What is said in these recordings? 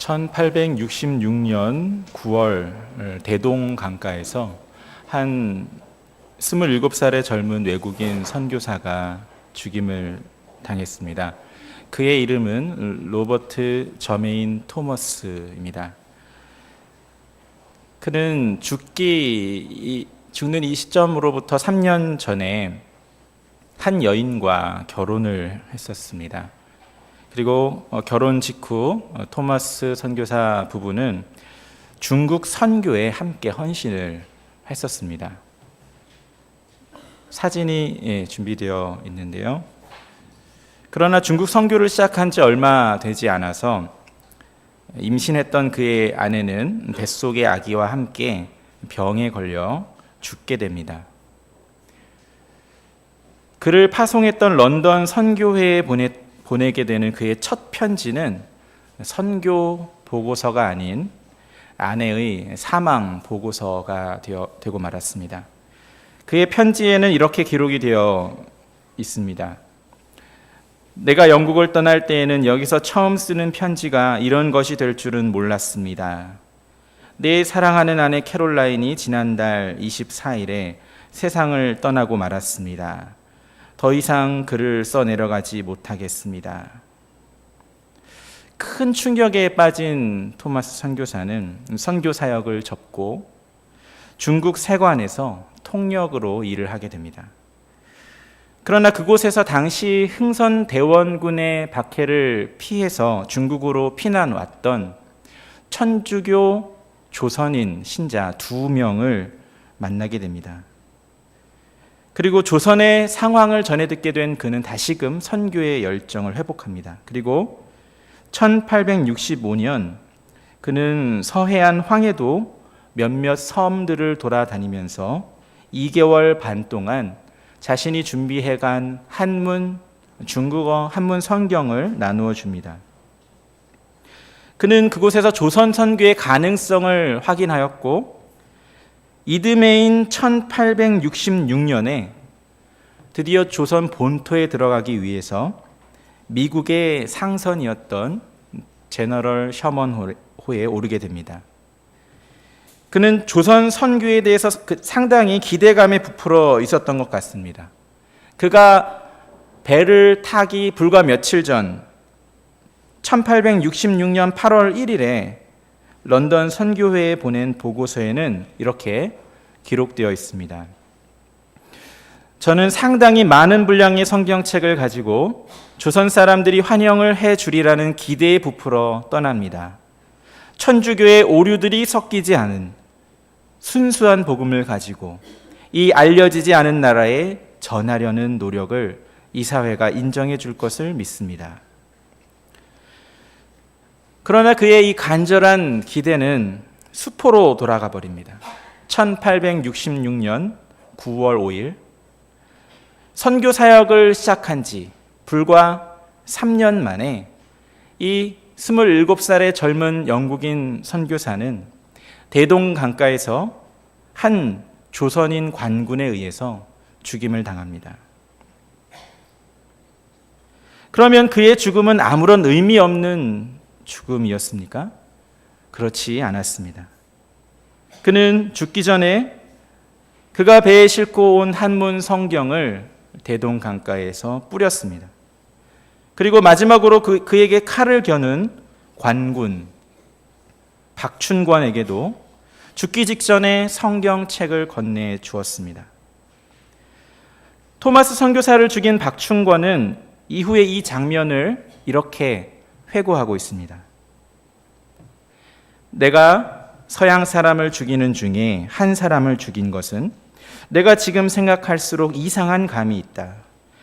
1866년 9월 대동 강가에서 한 27살의 젊은 외국인 선교사가 죽임을 당했습니다. 그의 이름은 로버트 저메인 토머스입니다. 그는 죽는 이 시점으로부터 3년 전에 한 여인과 결혼을 했었습니다. 그리고 결혼 직후 토마스 선교사 부부는 중국 선교에 함께 헌신을 했었습니다. 사진이 준비되어 있는데요. 그러나 중국 선교를 시작한 지 얼마 되지 않아서 임신했던 그의 아내는 뱃속의 아기와 함께 병에 걸려 죽게 됩니다. 그를 파송했던 런던 선교회에 보내게 되는 그의 첫 편지는 선교 보고서가 아닌 아내의 사망 보고서가 되고 말았습니다. 그의 편지에는 이렇게 기록이 되어 있습니다. 내가 영국을 떠날 때에는 여기서 처음 쓰는 편지가 이런 것이 될 줄은 몰랐습니다. 내 사랑하는 아내 캐롤라인이 지난달 24일에 세상을 떠나고 말았습니다. 더 이상 글을 써내려가지 못하겠습니다. 큰 충격에 빠진 토마스 선교사는 선교 사역을 접고 중국 세관에서 통역으로 일을 하게 됩니다. 그러나 그곳에서 당시 흥선 대원군의 박해를 피해서 중국으로 피난 왔던 천주교 조선인 신자 2명을 만나게 됩니다. 그리고 조선의 상황을 전해 듣게 된 그는 다시금 선교의 열정을 회복합니다. 그리고 1865년 그는 서해안 황해도 몇몇 섬들을 돌아다니면서 2개월 반 동안 자신이 준비해간 중국어 한문 성경을 나누어 줍니다. 그는 그곳에서 조선 선교의 가능성을 확인하였고 이듬해인 1866년에 드디어 조선 본토에 들어가기 위해서 미국의 상선이었던 제너럴 셔먼호에 오르게 됩니다. 그는 조선 선교에 대해서 상당히 기대감에 부풀어 있었던 것 같습니다. 그가 배를 타기 불과 며칠 전 1866년 8월 1일에 런던 선교회에 보낸 보고서에는 이렇게 기록되어 있습니다. 저는 상당히 많은 분량의 성경책을 가지고 조선 사람들이 환영을 해주리라는 기대에 부풀어 떠납니다. 천주교의 오류들이 섞이지 않은 순수한 복음을 가지고 이 알려지지 않은 나라에 전하려는 노력을 이 사회가 인정해 줄 것을 믿습니다. 그러나 그의 이 간절한 기대는 수포로 돌아가 버립니다. 1866년 9월 5일 선교 사역을 시작한 지 불과 3년 만에 이 27살의 젊은 영국인 선교사는 대동 강가에서 한 조선인 관군에 의해서 죽임을 당합니다. 그러면 그의 죽음은 아무런 의미 없는 죽음이었습니까? 그렇지 않았습니다. 그는 죽기 전에 그가 배에 싣고 온 한문 성경을 대동 강가에서 뿌렸습니다. 그리고 마지막으로 그에게 칼을 겨눈 관군 박춘권에게도 죽기 직전에 성경책을 건네 주었습니다. 토마스 선교사를 죽인 박춘권은 이후에 이 장면을 이렇게 회고하고 있습니다. 내가 서양 사람을 죽이는 중에 한 사람을 죽인 것은 내가 지금 생각할수록 이상한 감이 있다.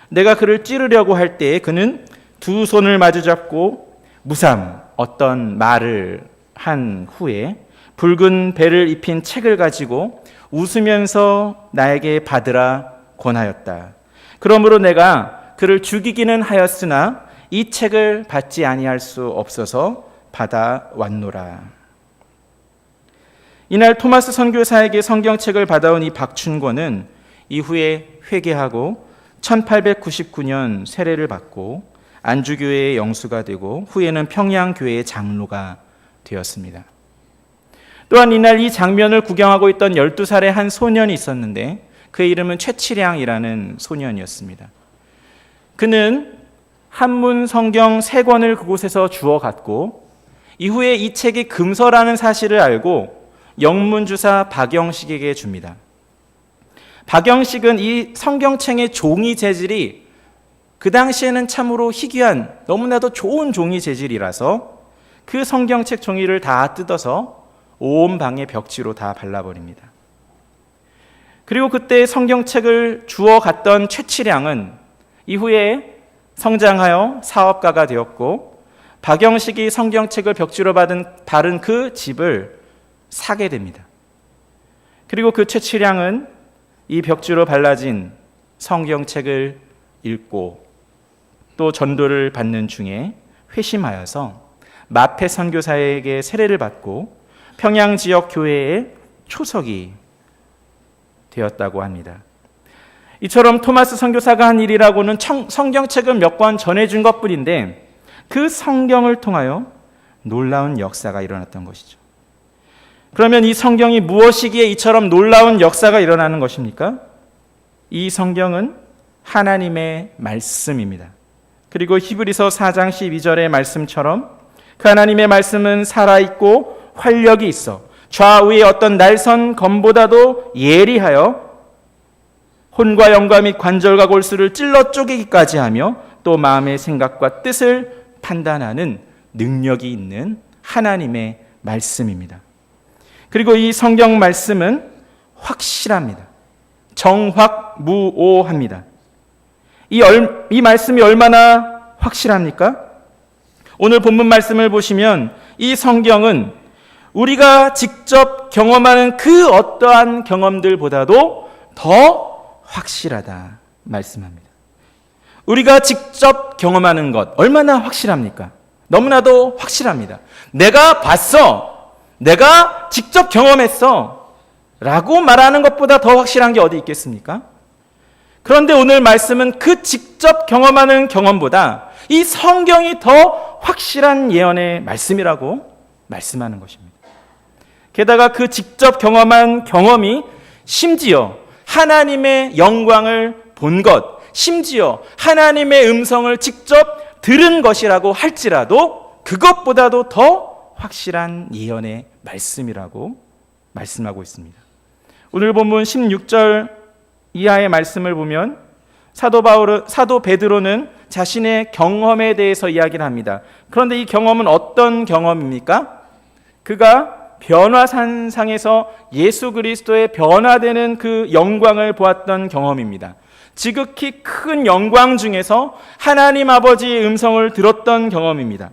내가 그를 찌르려고 할 때에 그는 두 손을 마주잡고 무삼 어떤 말을 한 후에 붉은 배를 입힌 책을 가지고 웃으면서 나에게 받으라 권하였다. 그러므로 내가 그를 죽이기는 하였으나 이 책을 받지 아니할 수 없어서 받아왔노라. 이날 토마스 선교사에게 성경책을 받아온 이 박춘권은 이후에 회개하고 1899년 세례를 받고 안주교회의 영수가 되고 후에는 평양교회의 장로가 되었습니다. 또한 이날 이 장면을 구경하고 있던 12살의 한 소년이 있었는데 그의 이름은 최치량이라는 소년이었습니다. 그는 한문 성경 3권을 그곳에서 주워갔고 이후에 이 책이 금서라는 사실을 알고 영문주사 박영식에게 줍니다. 박영식은 이 성경책의 종이 재질이 그 당시에는 참으로 희귀한 너무나도 좋은 종이 재질이라서 그 성경책 종이를 다 뜯어서 온 방의 벽지로 다 발라버립니다. 그리고 그때 성경책을 주워갔던 최치량은 이후에 성장하여 사업가가 되었고 박영식이 성경책을 벽지로 바른 그 집을 사게 됩니다. 그리고 그 최치량은 이 벽지로 발라진 성경책을 읽고 또 전도를 받는 중에 회심하여서 마페 선교사에게 세례를 받고 평양 지역 교회의 초석이 되었다고 합니다. 이처럼 토마스 선교사가 한 일이라고는 성경책을 몇 권 전해준 것뿐인데 그 성경을 통하여 놀라운 역사가 일어났던 것이죠. 그러면 이 성경이 무엇이기에 이처럼 놀라운 역사가 일어나는 것입니까? 이 성경은 하나님의 말씀입니다. 그리고 히브리서 4장 12절의 말씀처럼 그 하나님의 말씀은 살아있고 활력이 있어 좌우의 어떤 날선 검보다도 예리하여 혼과 영과 및 관절과 골수를 찔러 쪼개기까지 하며 또 마음의 생각과 뜻을 판단하는 능력이 있는 하나님의 말씀입니다. 그리고 이 성경 말씀은 확실합니다. 정확무오합니다. 이 말씀이 얼마나 확실합니까? 오늘 본문 말씀을 보시면 이 성경은 우리가 직접 경험하는 그 어떠한 경험들보다도 더 확실하다 말씀합니다. 우리가 직접 경험하는 것 얼마나 확실합니까? 너무나도 확실합니다. 내가 봤어, 내가 직접 경험했어 라고 말하는 것보다 더 확실한 게 어디 있겠습니까? 그런데 오늘 말씀은 그 직접 경험하는 경험보다 이 성경이 더 확실한 예언의 말씀이라고 말씀하는 것입니다. 게다가 그 직접 경험한 경험이 심지어 하나님의 영광을 본 것, 심지어 하나님의 음성을 직접 들은 것이라고 할지라도 그것보다도 더 확실한 예언의 말씀이라고 말씀하고 있습니다. 오늘 본문 16절 이하의 말씀을 보면 사도 베드로는 자신의 경험에 대해서 이야기를 합니다. 그런데 이 경험은 어떤 경험입니까? 그가 변화산상에서 예수 그리스도의 변화되는 그 영광을 보았던 경험입니다. 지극히 큰 영광 중에서 하나님 아버지의 음성을 들었던 경험입니다.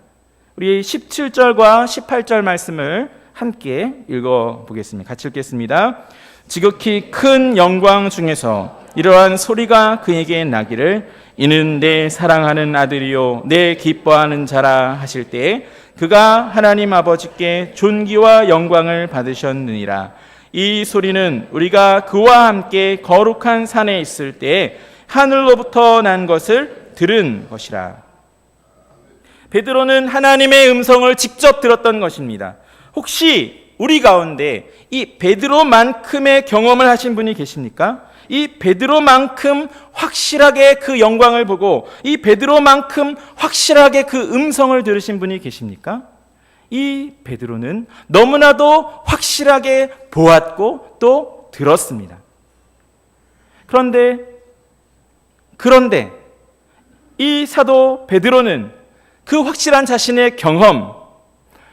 우리 17절과 18절 말씀을 함께 읽어보겠습니다. 같이 읽겠습니다. 지극히 큰 영광 중에서 이러한 소리가 그에게 나기를 이는 내 사랑하는 아들이요 내 기뻐하는 자라 하실 때에 그가 하나님 아버지께 존귀와 영광을 받으셨느니라. 이 소리는 우리가 그와 함께 거룩한 산에 있을 때에 하늘로부터 난 것을 들은 것이라. 베드로는 하나님의 음성을 직접 들었던 것입니다. 혹시 우리 가운데 이 베드로만큼의 경험을 하신 분이 계십니까? 이 베드로만큼 확실하게 그 영광을 보고 이 베드로만큼 확실하게 그 음성을 들으신 분이 계십니까? 이 베드로는 너무나도 확실하게 보았고 또 들었습니다. 그런데 이 사도 베드로는 그 확실한 자신의 경험,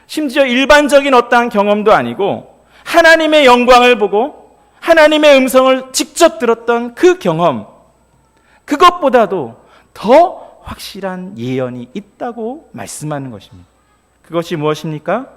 심지어 일반적인 어떠한 경험도 아니고 하나님의 영광을 보고 하나님의 음성을 직접 들었던 그 경험, 그것보다도 더 확실한 예언이 있다고 말씀하는 것입니다. 그것이 무엇입니까?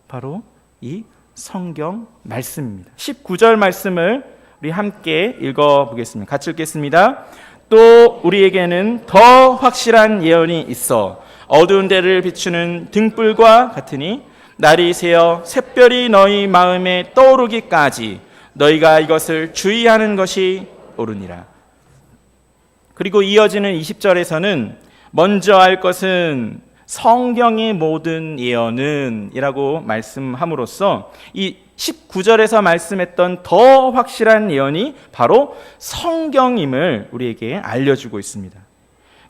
바로 이 성경 말씀입니다. 19절 말씀을 우리 함께 읽어보겠습니다. 같이 읽겠습니다. 또 우리에게는 더 확실한 예언이 있어 어두운 데를 비추는 등불과 같으니 날이 새어 샛별이 너희 마음에 떠오르기까지 너희가 이것을 주의하는 것이 옳으니라. 그리고 이어지는 20절에서는 먼저 알 것은 성경의 모든 예언은 이라고 말씀함으로써 이 19절에서 말씀했던 더 확실한 예언이 바로 성경임을 우리에게 알려주고 있습니다.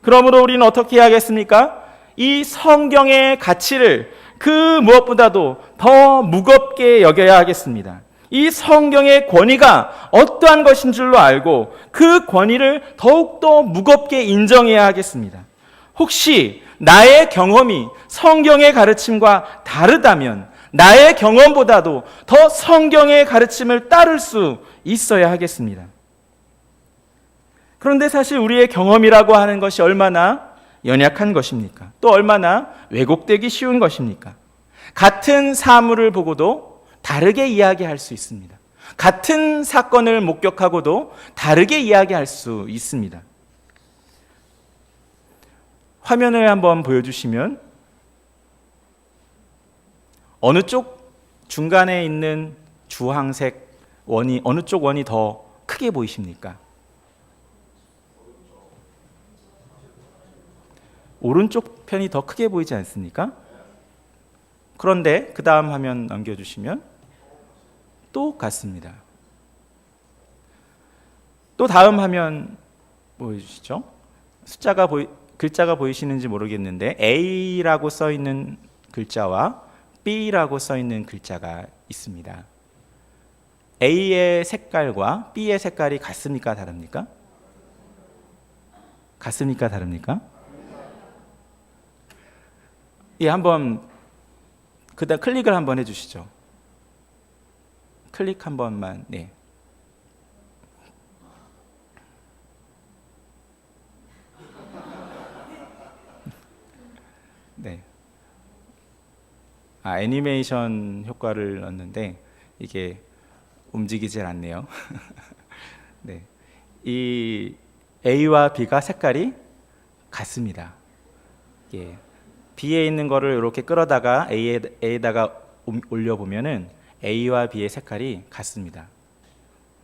그러므로 우리는 어떻게 해야겠습니까? 이 성경의 가치를 그 무엇보다도 더 무겁게 여겨야 하겠습니다. 이 성경의 권위가 어떠한 것인 줄로 알고 그 권위를 더욱더 무겁게 인정해야 하겠습니다. 혹시 나의 경험이 성경의 가르침과 다르다면 나의 경험보다도 더 성경의 가르침을 따를 수 있어야 하겠습니다. 그런데 사실 우리의 경험이라고 하는 것이 얼마나 연약한 것입니까? 또 얼마나 왜곡되기 쉬운 것입니까? 같은 사물을 보고도 다르게 이야기할 수 있습니다. 같은 사건을 목격하고도 다르게 이야기할 수 있습니다. 화면을 한번 보여주시면 어느 쪽 중간에 있는 주황색 원이 어느 쪽 원이 더 크게 보이십니까? 오른쪽 편이 더 크게 보이지 않습니까? 그런데 그 다음 화면 넘겨주시면 또 같습니다. 또 다음 화면 보여주시죠. 글자가 보이시는지 모르겠는데 A라고 써 있는 글자와 B라고 써 있는 글자가 있습니다. A의 색깔과 B의 색깔이 같습니까? 다릅니까? 같습니까? 다릅니까? 예, 한번 그다음 클릭을 한번 해주시죠. 클릭 한 번만. 네. 네. 애니메이션 효과를 넣었는데 이게 움직이질 않네요. 네. 이 A와 B가 색깔이 같습니다. 예. B에 있는 거를 이렇게 끌어다가 A에다가 올려보면은 A와 B의 색깔이 같습니다.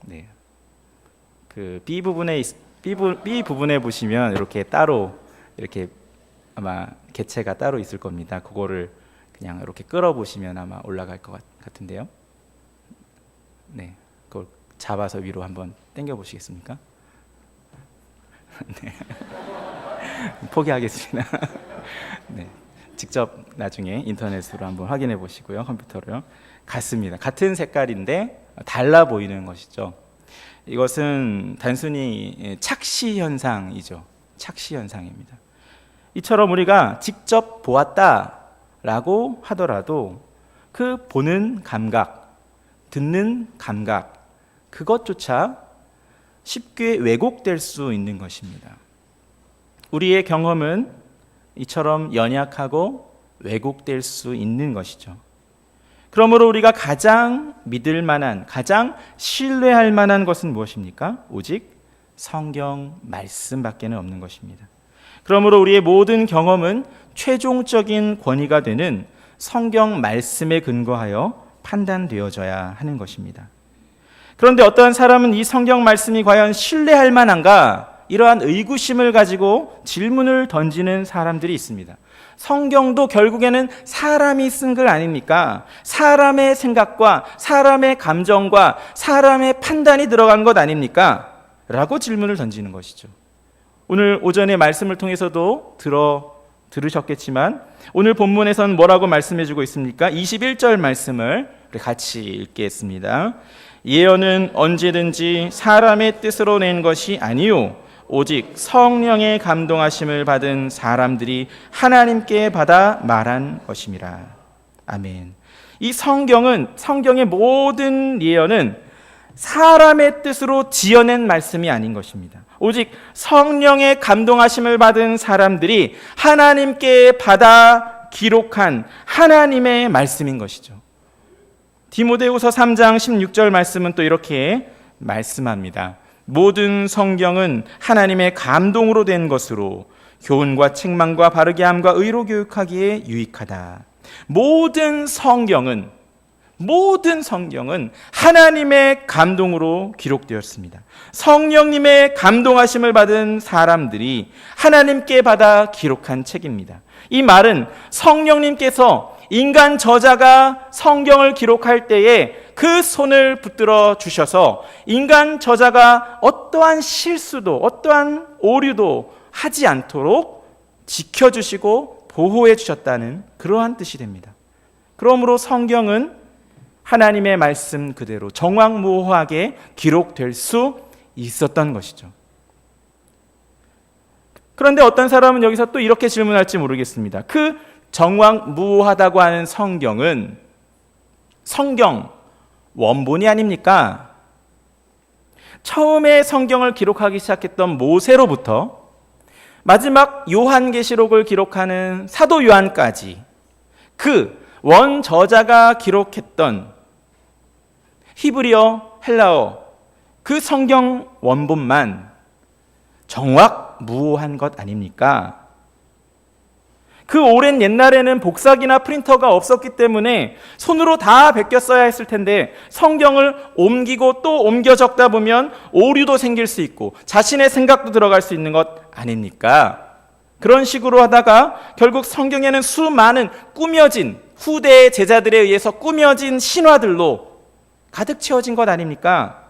네. 그 B 부분에 보시면 이렇게 따로 이렇게 아마 개체가 따로 있을 겁니다. 그거를 그냥 이렇게 끌어보시면 아마 올라갈 것 같은데요. 네. 그걸 잡아서 위로 한번 당겨 보시겠습니까? 네. 포기하겠습니다. 네. 직접 나중에 인터넷으로 한번 확인해 보시고요. 컴퓨터로요. 같습니다. 같은 색깔인데 달라 보이는 것이죠. 이것은 단순히 착시 현상이죠. 착시 현상입니다. 이처럼 우리가 직접 보았다라고 하더라도 그 보는 감각, 듣는 감각, 그것조차 쉽게 왜곡될 수 있는 것입니다. 우리의 경험은 이처럼 연약하고 왜곡될 수 있는 것이죠. 그러므로 우리가 가장 믿을 만한, 가장 신뢰할 만한 것은 무엇입니까? 오직 성경 말씀밖에는 없는 것입니다. 그러므로 우리의 모든 경험은 최종적인 권위가 되는 성경 말씀에 근거하여 판단되어져야 하는 것입니다. 그런데 어떠한 사람은 이 성경 말씀이 과연 신뢰할 만한가? 이러한 의구심을 가지고 질문을 던지는 사람들이 있습니다. 성경도 결국에는 사람이 쓴 글 아닙니까? 사람의 생각과 사람의 감정과 사람의 판단이 들어간 것 아닙니까? 라고 질문을 던지는 것이죠. 오늘 오전에 말씀을 통해서도 들으셨겠지만 오늘 본문에서는 뭐라고 말씀해주고 있습니까? 21절 말씀을 우리 같이 읽겠습니다. 예언은 언제든지 사람의 뜻으로 낸 것이 아니요 오직 성령의 감동하심을 받은 사람들이 하나님께 받아 말한 것임이라. 아멘. 이 성경의 모든 예언은 사람의 뜻으로 지어낸 말씀이 아닌 것입니다. 오직 성령의 감동하심을 받은 사람들이 하나님께 받아 기록한 하나님의 말씀인 것이죠. 디모데후서 3장 16절 말씀은 또 이렇게 말씀합니다. 모든 성경은 하나님의 감동으로 된 것으로 교훈과 책망과 바르게 함과 의로 교육하기에 유익하다. 모든 성경은 모든 성경은 하나님의 감동으로 기록되었습니다. 성령님의 감동하심을 받은 사람들이 하나님께 받아 기록한 책입니다. 이 말은 성령님께서 인간 저자가 성경을 기록할 때에 그 손을 붙들어 주셔서 인간 저자가 어떠한 실수도 어떠한 오류도 하지 않도록 지켜주시고 보호해 주셨다는 그러한 뜻이 됩니다. 그러므로 성경은 하나님의 말씀 그대로 정확무오하게 기록될 수 있었던 것이죠. 그런데 어떤 사람은 여기서 또 이렇게 질문할지 모르겠습니다. 그 정확무오하다고 하는 성경은 성경 원본이 아닙니까? 처음에 성경을 기록하기 시작했던 모세로부터 마지막 요한계시록을 기록하는 사도 요한까지 그 원저자가 기록했던 히브리어, 헬라어 그 성경 원본만 정확무오한 것 아닙니까? 그 오랜 옛날에는 복사기나 프린터가 없었기 때문에 손으로 다 베껴 써야 했을 텐데 성경을 옮기고 또 옮겨 적다 보면 오류도 생길 수 있고 자신의 생각도 들어갈 수 있는 것 아닙니까? 그런 식으로 하다가 결국 성경에는 수많은 꾸며진 후대의 제자들에 의해서 꾸며진 신화들로 가득 채워진 것 아닙니까?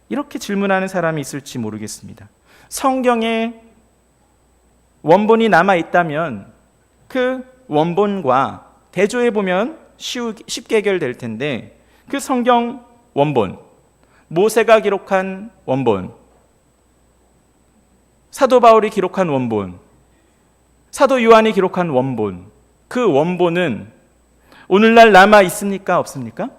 이렇게 질문하는 사람이 있을지 모르겠습니다. 성경에 원본이 남아있다면 그 원본과 대조해보면 쉽게 해결될 텐데 그 성경 원본, 모세가 기록한 원본, 사도 바울이 기록한 원본, 사도 요한이 기록한 원본, 그 원본은 오늘날 남아있습니까? 없습니까?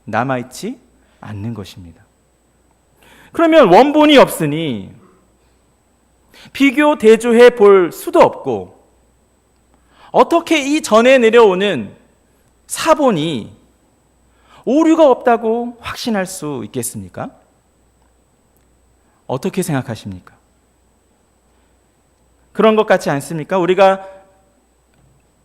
남아있지 않는 것입니다. 그러면 원본이 없으니 비교 대조해 볼 수도 없고 어떻게 이 전에 내려오는 사본이 오류가 없다고 확신할 수 있겠습니까? 어떻게 생각하십니까? 그런 것 같지 않습니까? 우리가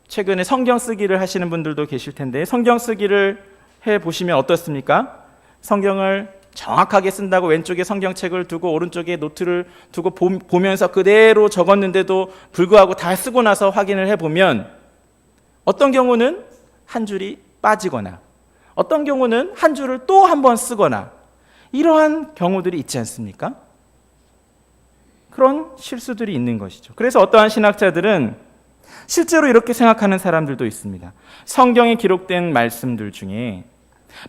최근에 성경 쓰기를 하시는 분들도 계실 텐데 성경 쓰기를 해보시면 어떻습니까? 성경을 정확하게 쓴다고 왼쪽에 성경책을 두고 오른쪽에 노트를 두고 보면서 그대로 적었는데도 불구하고 다 쓰고 나서 확인을 해보면 어떤 경우는 한 줄이 빠지거나 어떤 경우는 한 줄을 또 한 번 쓰거나 이러한 경우들이 있지 않습니까? 그런 실수들이 있는 것이죠. 그래서 어떠한 신학자들은 실제로 이렇게 생각하는 사람들도 있습니다. 성경에 기록된 말씀들 중에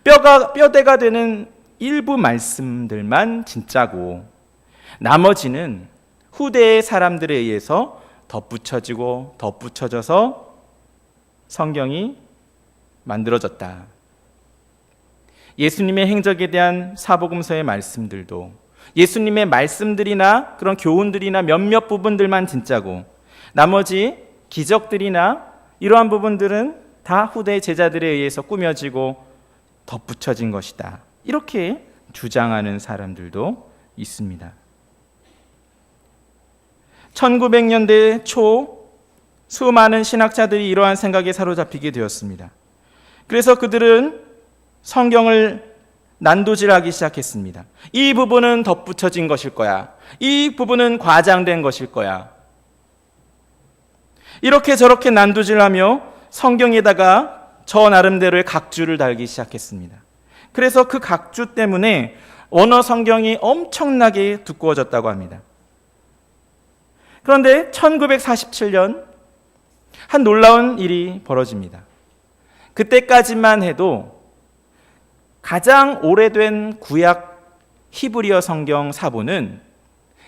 뼈대가 되는 일부 말씀들만 진짜고 나머지는 후대의 사람들에 의해서 덧붙여지고 덧붙여져서 성경이 만들어졌다. 예수님의 행적에 대한 사복음서의 말씀들도 예수님의 말씀들이나 그런 교훈들이나 몇몇 부분들만 진짜고 나머지 기적들이나 이러한 부분들은 다 후대 제자들에 의해서 꾸며지고 덧붙여진 것이다. 이렇게 주장하는 사람들도 있습니다. 1900년대 초 수많은 신학자들이 이러한 생각에 사로잡히게 되었습니다. 그래서 그들은 성경을 난도질하기 시작했습니다. 이 부분은 덧붙여진 것일 거야. 이 부분은 과장된 것일 거야. 이렇게 저렇게 난도질하며 성경에다가 저 나름대로의 각주를 달기 시작했습니다. 그래서 그 각주 때문에 원어 성경이 엄청나게 두꺼워졌다고 합니다. 그런데 1947년 한 놀라운 일이 벌어집니다. 그때까지만 해도 가장 오래된 구약 히브리어 성경 사본은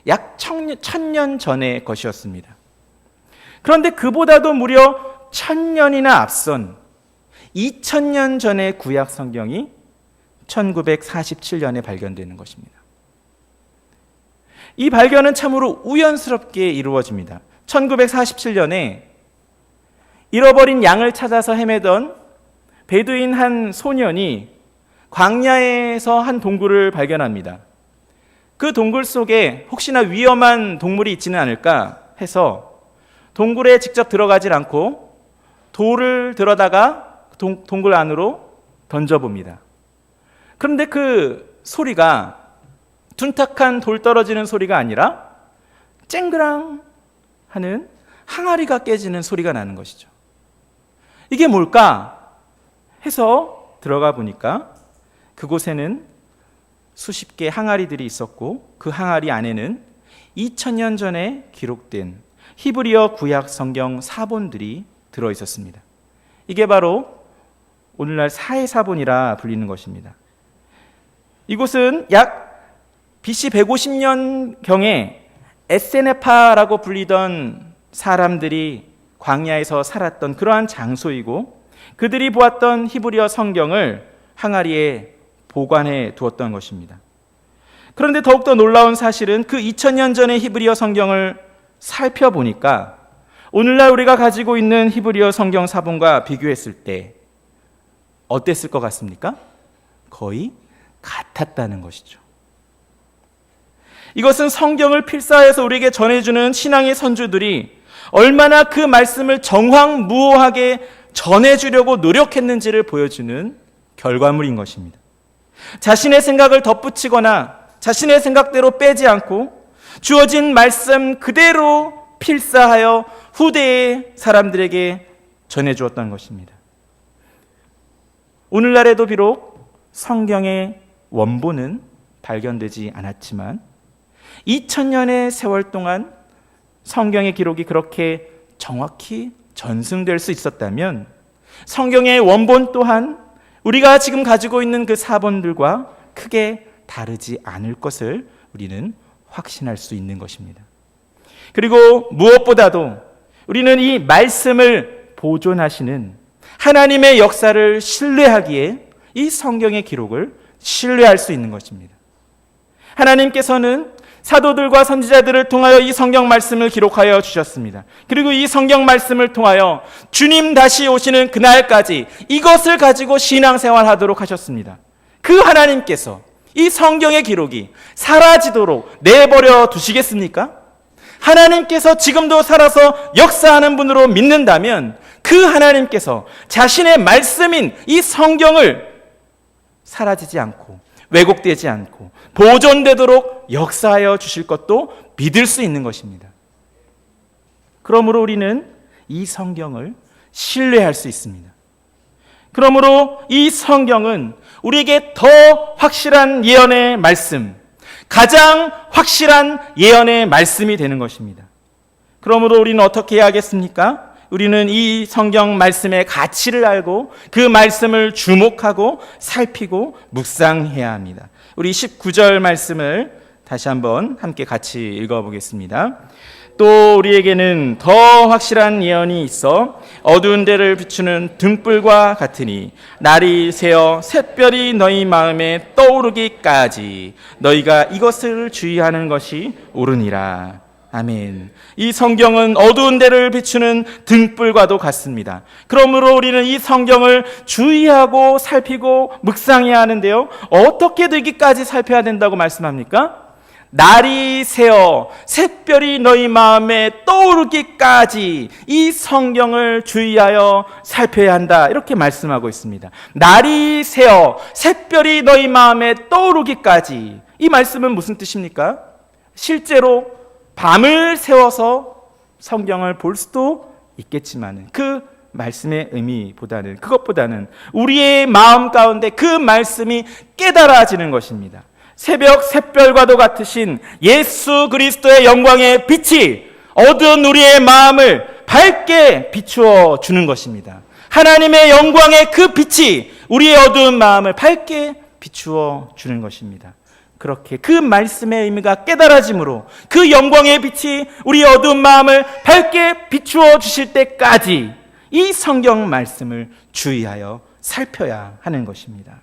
약 1000년 전의 것이었습니다. 그런데 그보다도 무려 1000년이나 앞선 2000년 전의 구약 성경이 1947년에 발견되는 것입니다. 이 발견은 참으로 우연스럽게 이루어집니다. 1947년에 잃어버린 양을 찾아서 헤매던 베두인 한 소년이 광야에서 한 동굴을 발견합니다. 그 동굴 속에 혹시나 위험한 동물이 있지는 않을까 해서 동굴에 직접 들어가질 않고 돌을 들어다가 동굴 안으로 던져봅니다. 그런데 그 소리가 둔탁한 돌 떨어지는 소리가 아니라 쨍그랑 하는 항아리가 깨지는 소리가 나는 것이죠. 이게 뭘까 해서 들어가 보니까 그곳에는 수십 개의 항아리들이 있었고 그 항아리 안에는 2000년 전에 기록된 히브리어 구약 성경 사본들이 들어 있었습니다. 이게 바로 오늘날 사해사본이라 불리는 것입니다. 이곳은 약 BC 150년경에 에세네파라고 불리던 사람들이 광야에서 살았던 그러한 장소이고 그들이 보았던 히브리어 성경을 항아리에 보관해 두었던 것입니다. 그런데 더욱더 놀라운 사실은 그 2000년 전의 히브리어 성경을 살펴보니까 오늘날 우리가 가지고 있는 히브리어 성경 사본과 비교했을 때 어땠을 것 같습니까? 거의 같았다는 것이죠. 이것은 성경을 필사해서 우리에게 전해주는 신앙의 선주들이 얼마나 그 말씀을 정황무오하게 전해주려고 노력했는지를 보여주는 결과물인 것입니다. 자신의 생각을 덧붙이거나 자신의 생각대로 빼지 않고 주어진 말씀 그대로 필사하여 후대의 사람들에게 전해주었던 것입니다. 오늘날에도 비록 성경의 원본은 발견되지 않았지만 2000년의 세월 동안 성경의 기록이 그렇게 정확히 전승될 수 있었다면 성경의 원본 또한 우리가 지금 가지고 있는 그 사본들과 크게 다르지 않을 것을 우리는 확신할 수 있는 것입니다. 그리고 무엇보다도 우리는 이 말씀을 보존하시는 하나님의 역사를 신뢰하기에 이 성경의 기록을 신뢰할 수 있는 것입니다. 하나님께서는 사도들과 선지자들을 통하여 이 성경 말씀을 기록하여 주셨습니다. 그리고 이 성경 말씀을 통하여 주님 다시 오시는 그날까지 이것을 가지고 신앙생활하도록 하셨습니다. 그 하나님께서 이 성경의 기록이 사라지도록 내버려 두시겠습니까? 하나님께서 지금도 살아서 역사하는 분으로 믿는다면 그 하나님께서 자신의 말씀인 이 성경을 사라지지 않고 왜곡되지 않고 보존되도록 역사하여 주실 것도 믿을 수 있는 것입니다. 그러므로 우리는 이 성경을 신뢰할 수 있습니다. 그러므로 이 성경은 우리에게 더 확실한 예언의 말씀, 가장 확실한 예언의 말씀이 되는 것입니다. 그러므로 우리는 어떻게 해야 하겠습니까? 우리는 이 성경 말씀의 가치를 알고 그 말씀을 주목하고 살피고 묵상해야 합니다. 우리 19절 말씀을 다시 한번 함께 같이 읽어보겠습니다. 또 우리에게는 더 확실한 예언이 있어 어두운 데를 비추는 등불과 같으니 날이 새어 샛별이 너희 마음에 떠오르기까지 너희가 이것을 주의하는 것이 옳으니라. 아멘. 이 성경은 어두운 데를 비추는 등불과도 같습니다. 그러므로 우리는 이 성경을 주의하고 살피고 묵상해야 하는데요. 어떻게 되기까지 살펴야 된다고 말씀합니까? 날이 새어 샛별이 너희 마음에 떠오르기까지 이 성경을 주의하여 살펴야 한다. 이렇게 말씀하고 있습니다. 날이 새어 샛별이 너희 마음에 떠오르기까지. 이 말씀은 무슨 뜻입니까? 실제로 밤을 새워서 성경을 볼 수도 있겠지만 그 말씀의 의미보다는 그것보다는 우리의 마음 가운데 그 말씀이 깨달아지는 것입니다. 새벽 샛별과도 같으신 예수 그리스도의 영광의 빛이 어두운 우리의 마음을 밝게 비추어 주는 것입니다. 하나님의 영광의 그 빛이 우리의 어두운 마음을 밝게 비추어 주는 것입니다. 그렇게 그 말씀의 의미가 깨달아짐으로 그 영광의 빛이 우리 어두운 마음을 밝게 비추어 주실 때까지 이 성경 말씀을 주의하여 살펴야 하는 것입니다.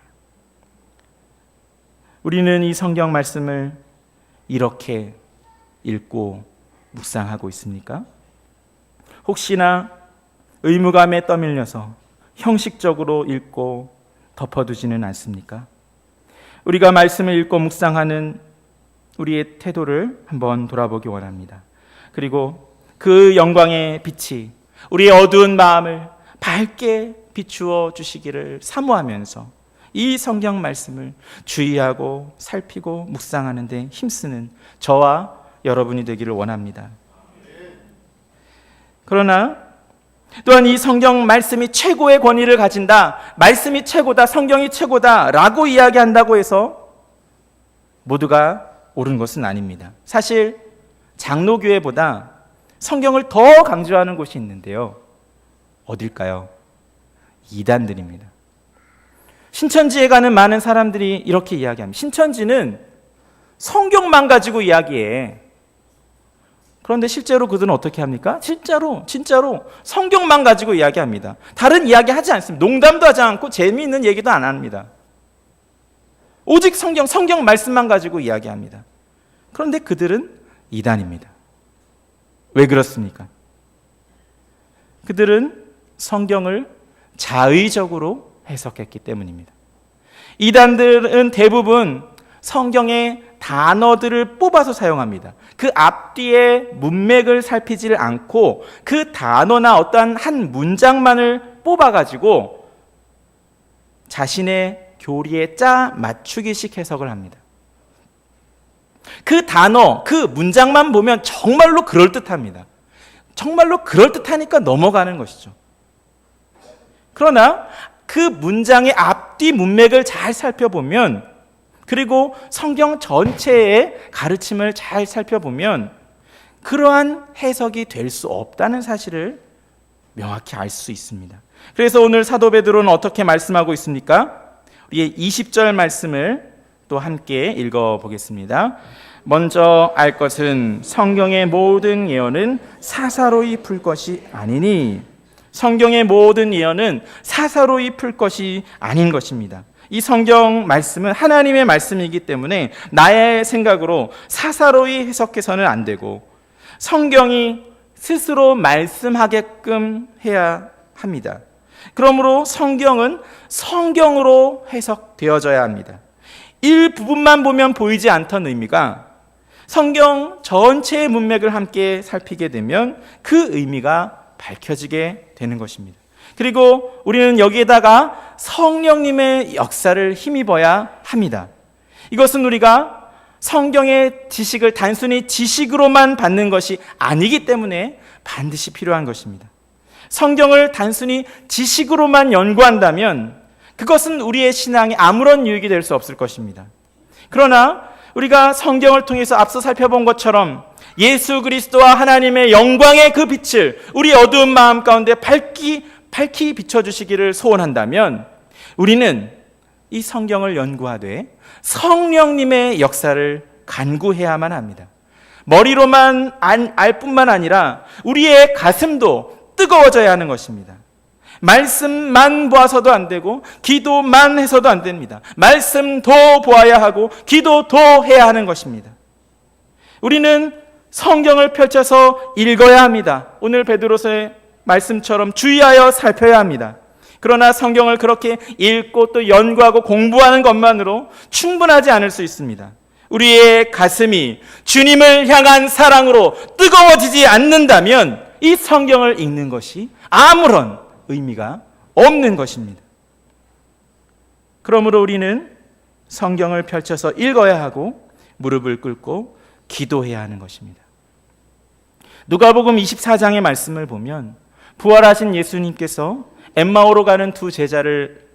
우리는 이 성경 말씀을 이렇게 읽고 묵상하고 있습니까? 혹시나 의무감에 떠밀려서 형식적으로 읽고 덮어두지는 않습니까? 우리가 말씀을 읽고 묵상하는 우리의 태도를 한번 돌아보기 원합니다. 그리고 그 영광의 빛이 우리의 어두운 마음을 밝게 비추어 주시기를 사모하면서 이 성경 말씀을 주의하고 살피고 묵상하는 데 힘쓰는 저와 여러분이 되기를 원합니다. 그러나 또한 이 성경 말씀이 최고의 권위를 가진다, 말씀이 최고다, 성경이 최고다 라고 이야기한다고 해서 모두가 옳은 것은 아닙니다. 사실 장로교회보다 성경을 더 강조하는 곳이 있는데요. 어딜까요? 이단들입니다. 신천지에 가는 많은 사람들이 이렇게 이야기합니다. 신천지는 성경만 가지고 이야기해. 그런데 실제로 그들은 어떻게 합니까? 진짜로 성경만 가지고 이야기합니다. 다른 이야기 하지 않습니다. 농담도 하지 않고 재미있는 얘기도 안 합니다. 오직 성경 말씀만 가지고 이야기합니다. 그런데 그들은 이단입니다. 왜 그렇습니까? 그들은 성경을 자의적으로 해석했기 때문입니다. 이단들은 대부분 성경의 단어들을 뽑아서 사용합니다. 그 앞뒤의 문맥을 살피지를 않고 그 단어나 어떠한 한 문장만을 뽑아가지고 자신의 교리에 짜 맞추기식 해석을 합니다. 그 단어, 그 문장만 보면 정말로 그럴듯합니다. 정말로 그럴듯하니까 넘어가는 것이죠. 그러나 그 문장의 앞뒤 문맥을 잘 살펴보면, 그리고 성경 전체의 가르침을 잘 살펴보면 그러한 해석이 될 수 없다는 사실을 명확히 알 수 있습니다. 그래서 오늘 사도 베드로는 어떻게 말씀하고 있습니까? 우리의 20절 말씀을 또 함께 읽어보겠습니다. 먼저 알 것은 성경의 모든 예언은 사사로이 풀 것이 아니니, 성경의 모든 예언은 사사로이 풀 것이 아닌 것입니다. 이 성경 말씀은 하나님의 말씀이기 때문에 나의 생각으로 사사로이 해석해서는 안 되고 성경이 스스로 말씀하게끔 해야 합니다. 그러므로 성경은 성경으로 해석되어져야 합니다. 일부분만 보면 보이지 않던 의미가 성경 전체의 문맥을 함께 살피게 되면 그 의미가 밝혀지게 되는 것입니다. 그리고 우리는 여기에다가 성령님의 역사를 힘입어야 합니다. 이것은 우리가 성경의 지식을 단순히 지식으로만 받는 것이 아니기 때문에 반드시 필요한 것입니다. 성경을 단순히 지식으로만 연구한다면 그것은 우리의 신앙에 아무런 유익이 될 수 없을 것입니다. 그러나 우리가 성경을 통해서 앞서 살펴본 것처럼 예수 그리스도와 하나님의 영광의 그 빛을 우리 어두운 마음 가운데 밝히 비춰주시기를 소원한다면 우리는 이 성경을 연구하되 성령님의 역사를 간구해야만 합니다. 머리로만 알 뿐만 아니라 우리의 가슴도 뜨거워져야 하는 것입니다. 말씀만 보아서도 안 되고 기도만 해서도 안 됩니다. 말씀도 보아야 하고 기도도 해야 하는 것입니다. 우리는 성경을 펼쳐서 읽어야 합니다. 오늘 베드로서의 말씀처럼 주의하여 살펴야 합니다. 그러나 성경을 그렇게 읽고 또 연구하고 공부하는 것만으로 충분하지 않을 수 있습니다. 우리의 가슴이 주님을 향한 사랑으로 뜨거워지지 않는다면 이 성경을 읽는 것이 아무런 의미가 없는 것입니다. 그러므로 우리는 성경을 펼쳐서 읽어야 하고 무릎을 꿇고 기도해야 하는 것입니다. 누가복음 24장의 말씀을 보면 부활하신 예수님께서 엠마오로 가는 두 제자를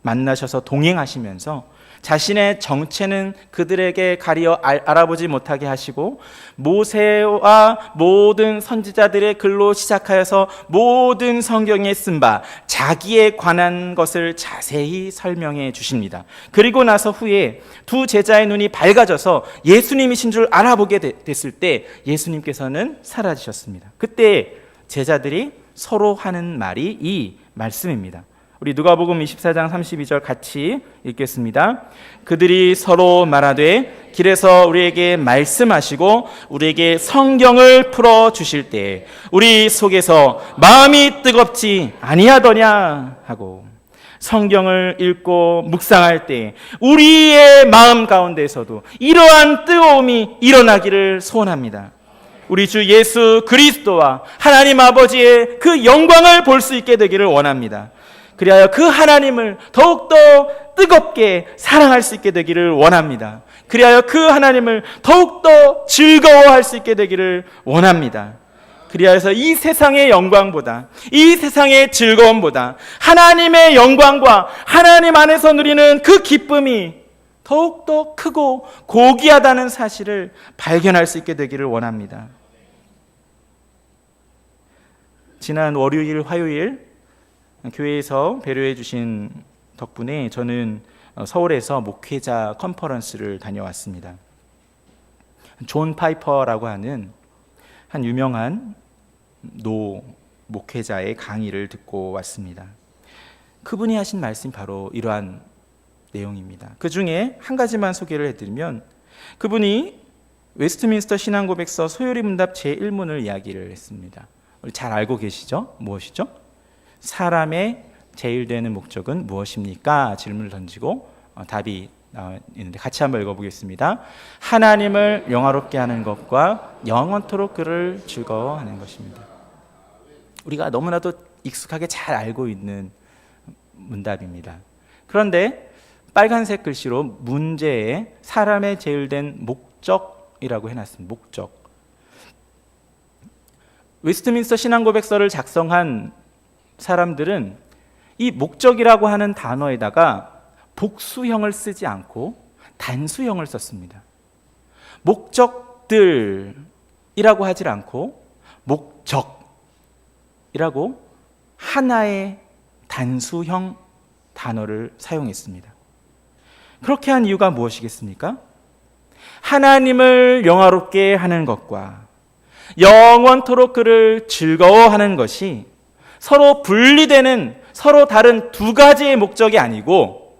만나셔서 동행하시면서 자신의 정체는 그들에게 가리어 알아보지 못하게 하시고 모세와 모든 선지자들의 글로 시작하여서 모든 성경에 쓴 바 자기에 관한 것을 자세히 설명해 주십니다. 그리고 나서 후에 두 제자의 눈이 밝아져서 예수님이신 줄 알아보게 됐을 때 예수님께서는 사라지셨습니다. 그때 제자들이 서로 하는 말이 이 말씀입니다. 우리 누가복음 24장 32절 같이 읽겠습니다. 그들이 서로 말하되 길에서 우리에게 말씀하시고 우리에게 성경을 풀어 주실 때 우리 속에서 마음이 뜨겁지 아니하더냐 하고, 성경을 읽고 묵상할 때 우리의 마음 가운데서도 이러한 뜨거움이 일어나기를 소원합니다. 우리 주 예수 그리스도와 하나님 아버지의 그 영광을 볼 수 있게 되기를 원합니다. 그리하여 그 하나님을 더욱더 뜨겁게 사랑할 수 있게 되기를 원합니다. 그리하여 그 하나님을 더욱더 즐거워할 수 있게 되기를 원합니다. 그리하여서 이 세상의 영광보다, 이 세상의 즐거움보다 하나님의 영광과 하나님 안에서 누리는 그 기쁨이 더욱더 크고 고귀하다는 사실을 발견할 수 있게 되기를 원합니다. 지난 월요일, 화요일 교회에서 배려해 주신 덕분에 저는 서울에서 목회자 컨퍼런스를 다녀왔습니다. 존 파이퍼라고 하는 한 유명한 노 목회자의 강의를 듣고 왔습니다. 그분이 하신 말씀이 바로 이러한 내용입니다. 그 중에 한 가지만 소개를 해드리면, 그분이 웨스트민스터 신앙고백서 소요리 문답 제1문을 이야기를 했습니다. 우리 잘 알고 계시죠? 무엇이죠? 사람의 제일 되는 목적은 무엇입니까? 질문을 던지고 답이 있는데 같이 한번 읽어보겠습니다. 하나님을 영화롭게 하는 것과 영원토록 그를 즐거워하는 것입니다. 우리가 너무나도 익숙하게 잘 알고 있는 문답입니다. 그런데 빨간색 글씨로 문제에 사람의 제일된 목적이라고 해놨습니다. 목적. 웨스트민스터 신앙고백서를 작성한 사람들은 이 목적이라고 하는 단어에다가 복수형을 쓰지 않고 단수형을 썼습니다. 목적들이라고 하지 않고 목적이라고 하나의 단수형 단어를 사용했습니다. 그렇게 한 이유가 무엇이겠습니까? 하나님을 영화롭게 하는 것과 영원토록 그를 즐거워하는 것이 서로 분리되는, 서로 다른 두 가지의 목적이 아니고,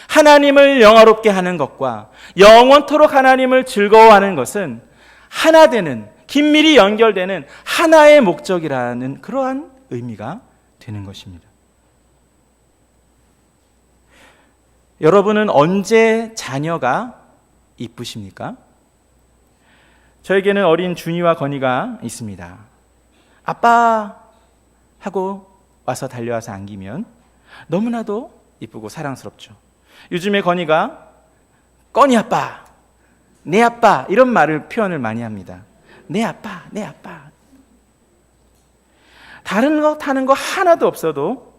하나님을 영화롭게 하는 것과 영원토록 하나님을 즐거워하는 것은 하나 되는, 긴밀히 연결되는 하나의 목적이라는 그러한 의미가 되는 것입니다. 여러분은 언제 자녀가 이쁘십니까? 저에게는 어린 준이와 건이가 있습니다. 아빠 하고 와서 달려와서 안기면 너무나도 이쁘고 사랑스럽죠. 요즘에 건이가 꺼니 아빠, 내 아빠 이런 말을 표현을 많이 합니다. 내 아빠, 내 아빠. 다른 거 타는 거 하나도 없어도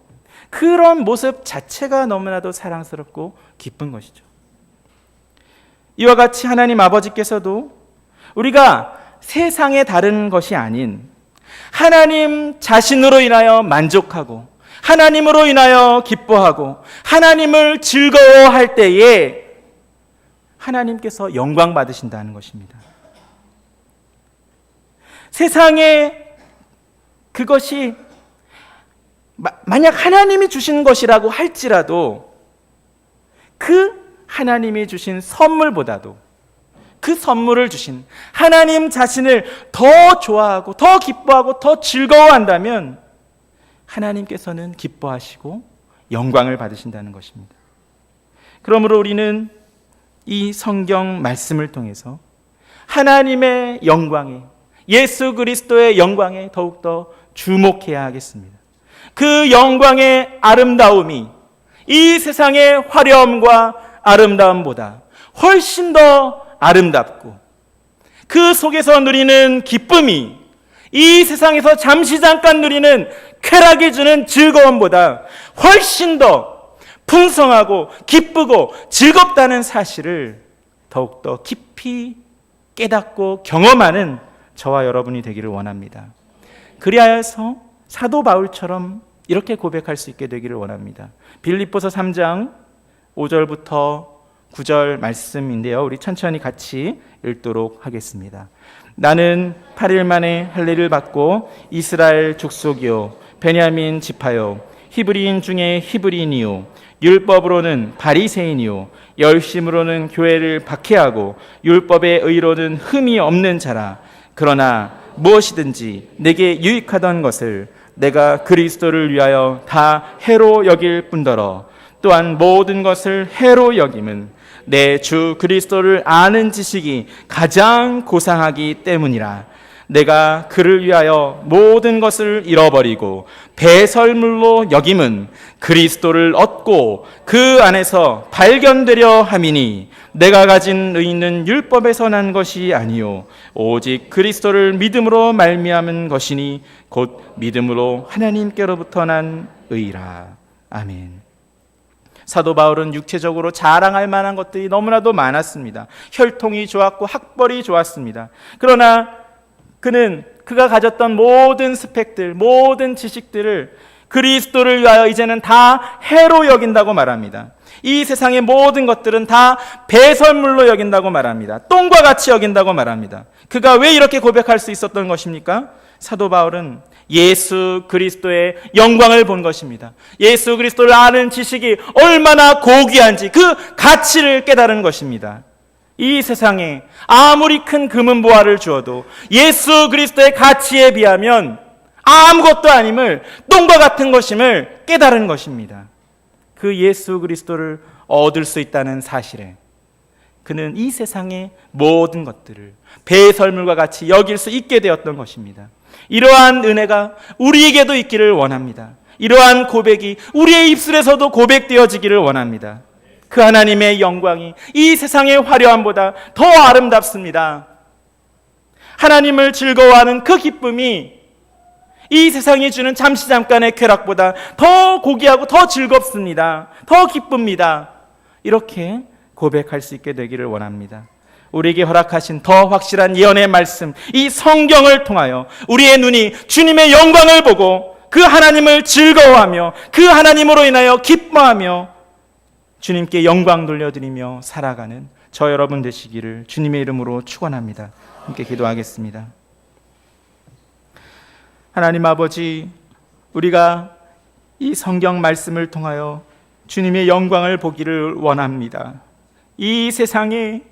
그런 모습 자체가 너무나도 사랑스럽고 기쁜 것이죠. 이와 같이 하나님 아버지께서도 우리가 세상에 다른 것이 아닌 하나님 자신으로 인하여 만족하고 하나님으로 인하여 기뻐하고 하나님을 즐거워할 때에 하나님께서 영광 받으신다는 것입니다. 세상에 그것이 만약 하나님이 주신 것이라고 할지라도 그 하나님이 주신 선물보다도 그 선물을 주신 하나님 자신을 더 좋아하고 더 기뻐하고 더 즐거워한다면 하나님께서는 기뻐하시고 영광을 받으신다는 것입니다. 그러므로 우리는 이 성경 말씀을 통해서 하나님의 영광에, 예수 그리스도의 영광에 더욱더 주목해야 하겠습니다. 그 영광의 아름다움이 이 세상의 화려함과 아름다움보다 훨씬 더 아름답고 그 속에서 누리는 기쁨이 이 세상에서 잠시 잠깐 누리는 쾌락이 주는 즐거움보다 훨씬 더 풍성하고 기쁘고 즐겁다는 사실을 더욱더 깊이 깨닫고 경험하는 저와 여러분이 되기를 원합니다. 그리하여서 사도 바울처럼 이렇게 고백할 수 있게 되기를 원합니다. 빌립보서 3장 5절부터 9절 말씀인데요. 우리 천천히 같이 읽도록 하겠습니다. 나는 8일 만에 할례를 받고 이스라엘 족속이요 베냐민 지파요 히브리인 중에 히브리인이요 율법으로는 바리새인이요 열심으로는 교회를 박해하고 율법의 의로는 흠이 없는 자라. 그러나 무엇이든지 내게 유익하던 것을 내가 그리스도를 위하여 다 해로 여길 뿐더러 또한 모든 것을 해로 여김은 내 주 그리스도를 아는 지식이 가장 고상하기 때문이라. 내가 그를 위하여 모든 것을 잃어버리고 배설물로 여김은 그리스도를 얻고 그 안에서 발견되려 함이니, 내가 가진 의는 율법에서 난 것이 아니요 오직 그리스도를 믿음으로 말미암은 것이니 곧 믿음으로 하나님께로부터 난 의라. 아멘. 사도 바울은 육체적으로 자랑할 만한 것들이 너무나도 많았습니다. 혈통이 좋았고 학벌이 좋았습니다. 그러나 그가 가졌던 모든 스펙들, 모든 지식들을 그리스도를 위하여 이제는 다 해로 여긴다고 말합니다. 이 세상의 모든 것들은 다 배설물로 여긴다고 말합니다. 똥과 같이 여긴다고 말합니다. 그가 왜 이렇게 고백할 수 있었던 것입니까? 사도 바울은 예수 그리스도의 영광을 본 것입니다. 예수 그리스도를 아는 지식이 얼마나 고귀한지 그 가치를 깨달은 것입니다. 이 세상에 아무리 큰 금은보화를 주어도 예수 그리스도의 가치에 비하면 아무것도 아님을, 똥과 같은 것임을 깨달은 것입니다. 그 예수 그리스도를 얻을 수 있다는 사실에 그는 이 세상의 모든 것들을 배설물과 같이 여길 수 있게 되었던 것입니다. 이러한 은혜가 우리에게도 있기를 원합니다. 이러한 고백이 우리의 입술에서도 고백되어지기를 원합니다. 그 하나님의 영광이 이 세상의 화려함보다 더 아름답습니다. 하나님을 즐거워하는 그 기쁨이 이 세상이 주는 잠시 잠깐의 쾌락보다 더 고귀하고 더 즐겁습니다. 더 기쁩니다. 이렇게 고백할 수 있게 되기를 원합니다. 우리에게 허락하신 더 확실한 예언의 말씀, 이 성경을 통하여 우리의 눈이 주님의 영광을 보고 그 하나님을 즐거워하며 그 하나님으로 인하여 기뻐하며 주님께 영광 돌려드리며 살아가는 저 여러분 되시기를 주님의 이름으로 축원합니다. 함께 기도하겠습니다. 하나님 아버지, 우리가 이 성경 말씀을 통하여 주님의 영광을 보기를 원합니다. 이 세상의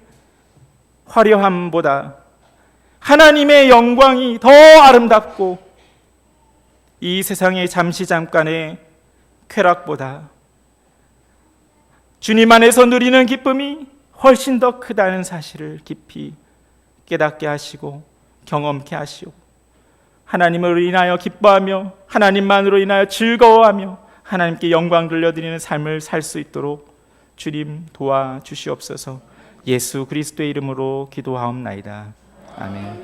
화려함보다 하나님의 영광이 더 아름답고, 이 세상의 잠시 잠깐의 쾌락보다 주님 안에서 누리는 기쁨이 훨씬 더 크다는 사실을 깊이 깨닫게 하시고 경험케 하시고, 하나님으로 인하여 기뻐하며 하나님만으로 인하여 즐거워하며 하나님께 영광 돌려드리는 삶을 살 수 있도록 주님 도와주시옵소서. 예수 그리스도의 이름으로 기도하옵나이다. 아멘.